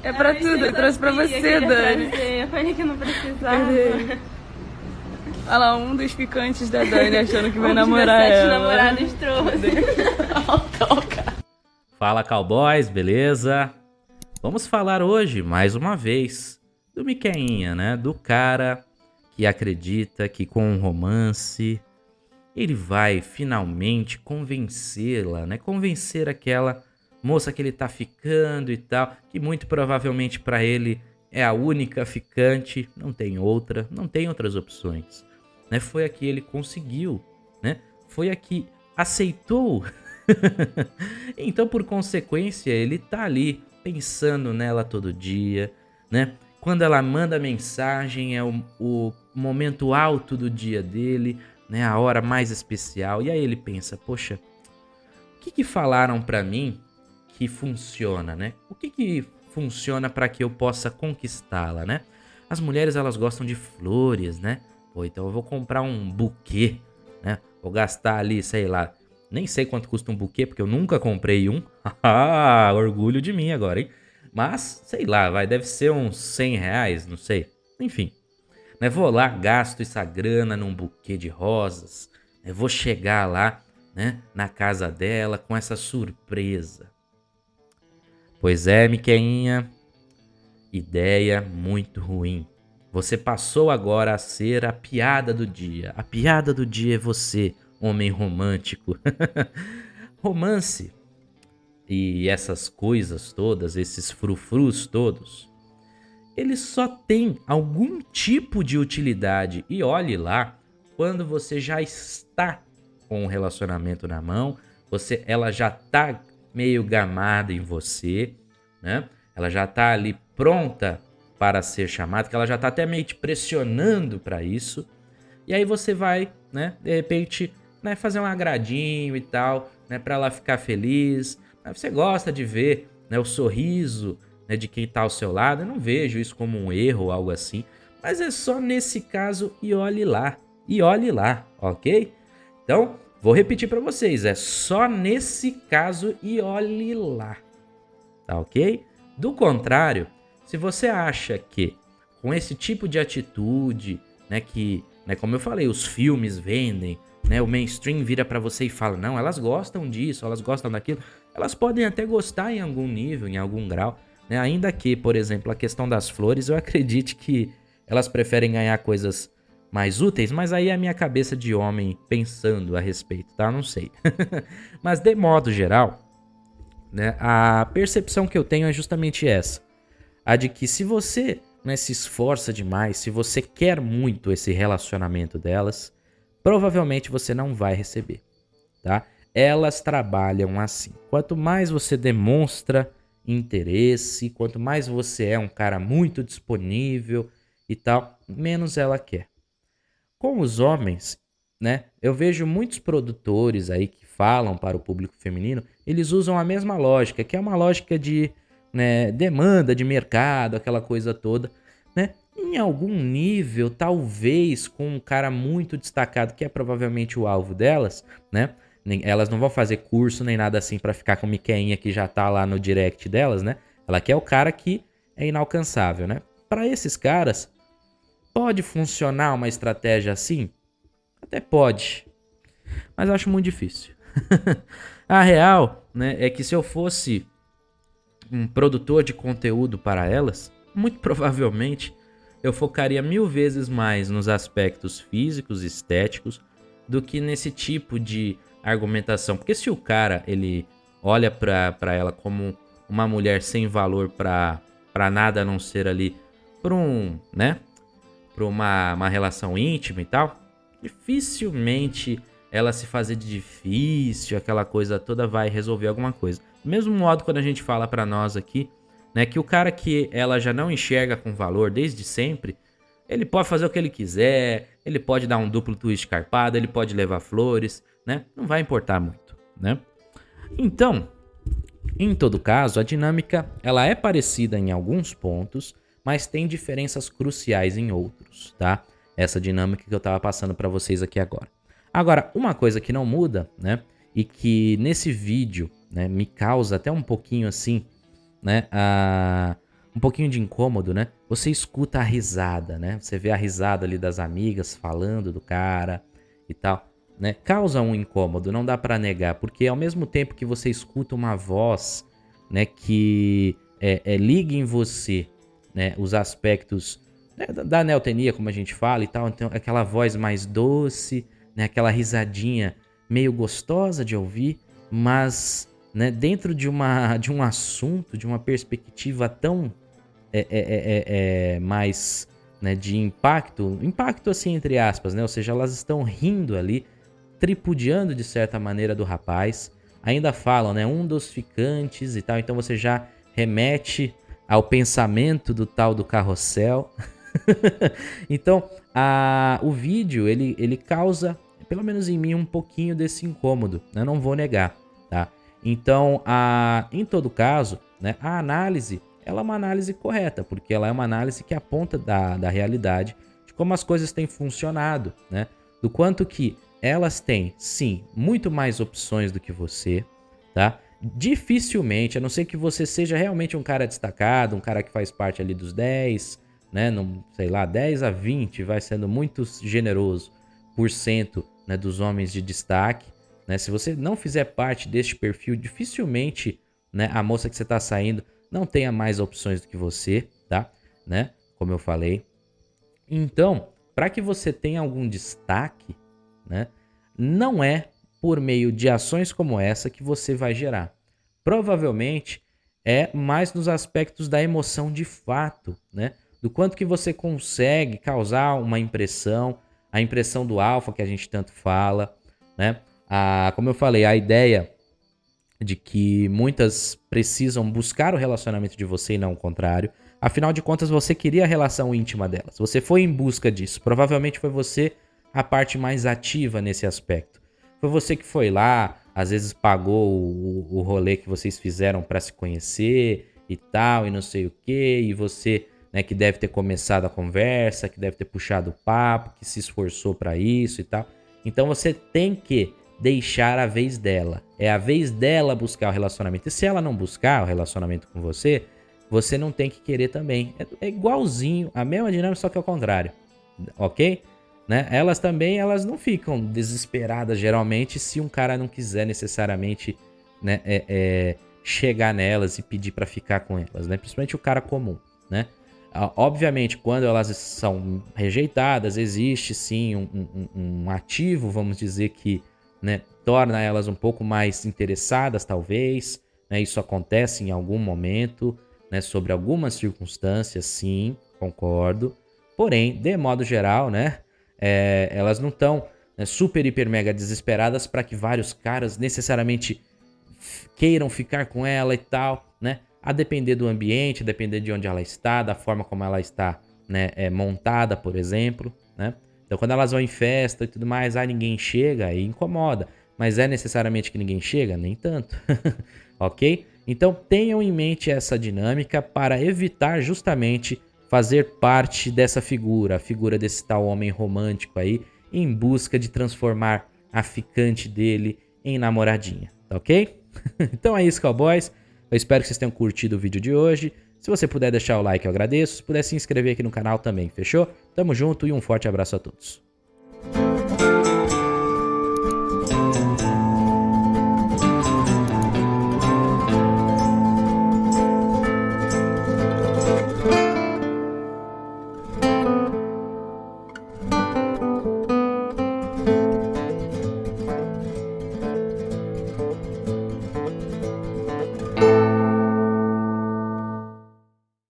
É pra tudo, eu trouxe pra você, Dani. Eu falei que não precisava. Olha lá, um dos picantes da Dani achando que vai namorar ela. Namorados trouxe. Fala, cowboys, beleza? Vamos falar hoje, mais uma vez, do Miqueinha, né? Do cara que acredita que com um romance ele vai finalmente convencê-la, né? Convencer aquela moça que ele tá ficando e tal, que muito provavelmente pra ele é a única ficante, não tem outra, não tem outras opções, né? Foi a que ele conseguiu, né? Foi a que aceitou. Então, por consequência, ele tá ali pensando nela todo dia, né? Quando ela manda mensagem, é o momento alto do dia dele, né? A hora mais especial. E aí ele pensa, poxa, o que falaram pra mim que funciona, né? O que funciona pra que eu possa conquistá-la, né? As mulheres, elas gostam de flores, né? Pô, então eu vou comprar um buquê, né? Vou gastar ali, sei lá, nem sei quanto custa um buquê, porque eu nunca comprei um. Ah, orgulho de mim agora, hein? Mas, sei lá, deve ser uns 100 reais, não sei. Enfim, né? Vou lá, gasto essa grana num buquê de rosas. Né? Vou chegar lá, né, na casa dela com essa surpresa. Pois é, Miqueinha, ideia muito ruim. Você passou agora a ser a piada do dia. A piada do dia é você, homem romântico. Romance e essas coisas todas, esses frufrus todos, eles só têm algum tipo de utilidade. E olhe lá, quando você já está com um relacionamento na mão, ela já tá meio gamada em você, né? Ela já tá ali pronta para ser chamada, que ela já tá até meio te pressionando para isso. E aí você vai, né, de repente, né, fazer um agradinho e tal, né, para ela ficar feliz. Você gosta de ver, né, o sorriso, né, de quem tá ao seu lado. Eu não vejo isso como um erro ou algo assim, mas é só nesse caso e olhe lá, ok? Então, vou repetir para vocês, é só nesse caso e olhe lá, tá ok? Do contrário, se você acha que com esse tipo de atitude, né, que, né, como eu falei, os filmes vendem, né, o mainstream vira pra você e fala, não, elas gostam disso, elas gostam daquilo, elas podem até gostar em algum nível, em algum grau, né, ainda que, por exemplo, a questão das flores, eu acredite que elas preferem ganhar coisas mais úteis, mas aí é a minha cabeça de homem pensando a respeito, tá? Não sei. Mas de modo geral, né, a percepção que eu tenho é justamente essa. A de que se você, né, se esforça demais, se você quer muito esse relacionamento delas, provavelmente você não vai receber, tá? Elas trabalham assim. Quanto mais você demonstra interesse, quanto mais você é um cara muito disponível e tal, menos ela quer. Com os homens, né, eu vejo muitos produtores aí que falam para o público feminino, eles usam a mesma lógica, que é uma lógica de, né, demanda de mercado, aquela coisa toda, né? Em algum nível, talvez com um cara muito destacado, que é provavelmente o alvo delas, né? Elas não vão fazer curso nem nada assim pra ficar com o Miqueinha que já tá lá no direct delas, né? Ela quer o cara que é inalcançável, né? Pra esses caras, pode funcionar uma estratégia assim? Até pode, mas eu acho muito difícil. A real, né, é que se eu fosse um produtor de conteúdo para elas, muito provavelmente eu focaria 1000 vezes mais nos aspectos físicos e estéticos do que nesse tipo de argumentação. Porque se o cara, ele olha pra ela como uma mulher sem valor pra nada a não ser ali pra né, pra uma relação íntima e tal, dificilmente ela se fazer de difícil, aquela coisa toda, vai resolver alguma coisa. Do mesmo modo, quando a gente fala pra nós aqui, né, que o cara que ela já não enxerga com valor desde sempre, ele pode fazer o que ele quiser, ele pode dar um duplo twist carpado, ele pode levar flores, né? Não vai importar muito, né? Então, em todo caso, a dinâmica ela é parecida em alguns pontos, mas tem diferenças cruciais em outros, tá? Essa dinâmica que eu tava passando pra vocês aqui agora. Agora, uma coisa que não muda, né? E que nesse vídeo, né, me causa até um pouquinho assim, né, um pouquinho de incômodo, né? Você escuta a risada, né? Você vê a risada ali das amigas falando do cara e tal, né? Causa um incômodo, não dá pra negar, porque ao mesmo tempo que você escuta uma voz, né, que liga em você, né, os aspectos, né, da neotenia, como a gente fala e tal, então aquela voz mais doce, né, aquela risadinha meio gostosa de ouvir, mas, né, dentro de um assunto, de uma perspectiva tão mais, né, de impacto assim entre aspas, né? Ou seja, elas estão rindo ali, tripudiando de certa maneira do rapaz. Ainda falam, né, um dos ficantes e tal. Então você já remete ao pensamento do tal do carrossel. Então, o vídeo ele causa, pelo menos em mim, um pouquinho desse incômodo, né? Não vou negar, tá? Então, em todo caso, né, a análise ela é uma análise correta, porque ela é uma análise que aponta da realidade, de como as coisas têm funcionado, né? Do quanto que elas têm, sim, muito mais opções do que você, tá? Dificilmente, a não ser que você seja realmente um cara destacado, um cara que faz parte ali dos 10, né? Sei lá, 10 a 20, vai sendo muito generoso, por cento, né, dos homens de destaque, né? Se você não fizer parte deste perfil, dificilmente, né, a moça que você está saindo não tenha mais opções do que você, tá? Né? Como eu falei. Então, para que você tenha algum destaque, né, não é por meio de ações como essa que você vai gerar. Provavelmente é mais nos aspectos da emoção de fato, né? Do quanto que você consegue causar uma impressão, a impressão do alfa que a gente tanto fala, né? Como eu falei, a ideia de que muitas precisam buscar o relacionamento de você e não o contrário. Afinal de contas, você queria a relação íntima delas. Você foi em busca disso. Provavelmente foi você a parte mais ativa nesse aspecto. Foi você que foi lá, às vezes pagou o rolê que vocês fizeram para se conhecer e tal, e não sei o quê. E você, né, que deve ter começado a conversa, que deve ter puxado o papo, que se esforçou para isso e tal. Então você tem que deixar a vez dela. É a vez dela buscar o relacionamento. E se ela não buscar o relacionamento com você, você não tem que querer também. É igualzinho, a mesma dinâmica, só que ao contrário. Ok? Né? Elas também, elas não ficam desesperadas geralmente se um cara não quiser necessariamente, né, chegar nelas e pedir pra ficar com elas, né? Principalmente o cara comum, né? Obviamente, quando elas são rejeitadas, existe sim um ativo, vamos dizer que, né, torna elas um pouco mais interessadas, talvez, né? Isso acontece em algum momento, né? Sobre algumas circunstâncias, sim, concordo. Porém, de modo geral, né? Elas não estão, né, super, hiper, mega desesperadas para que vários caras necessariamente queiram ficar com ela e tal, né? A depender do ambiente, a depender de onde ela está, da forma como ela está, né, montada, por exemplo, né? Então, quando elas vão em festa e tudo mais, ninguém chega e incomoda. Mas é necessariamente que ninguém chega? Nem tanto. Ok? Então, tenham em mente essa dinâmica para evitar justamente fazer parte dessa figura, a figura desse tal homem romântico aí, em busca de transformar a ficante dele em namoradinha. Tá ok? Então é isso, cowboys. Eu espero que vocês tenham curtido o vídeo de hoje. Se você puder deixar o like, eu agradeço. Se puder se inscrever aqui no canal também, fechou? Tamo junto e um forte abraço a todos.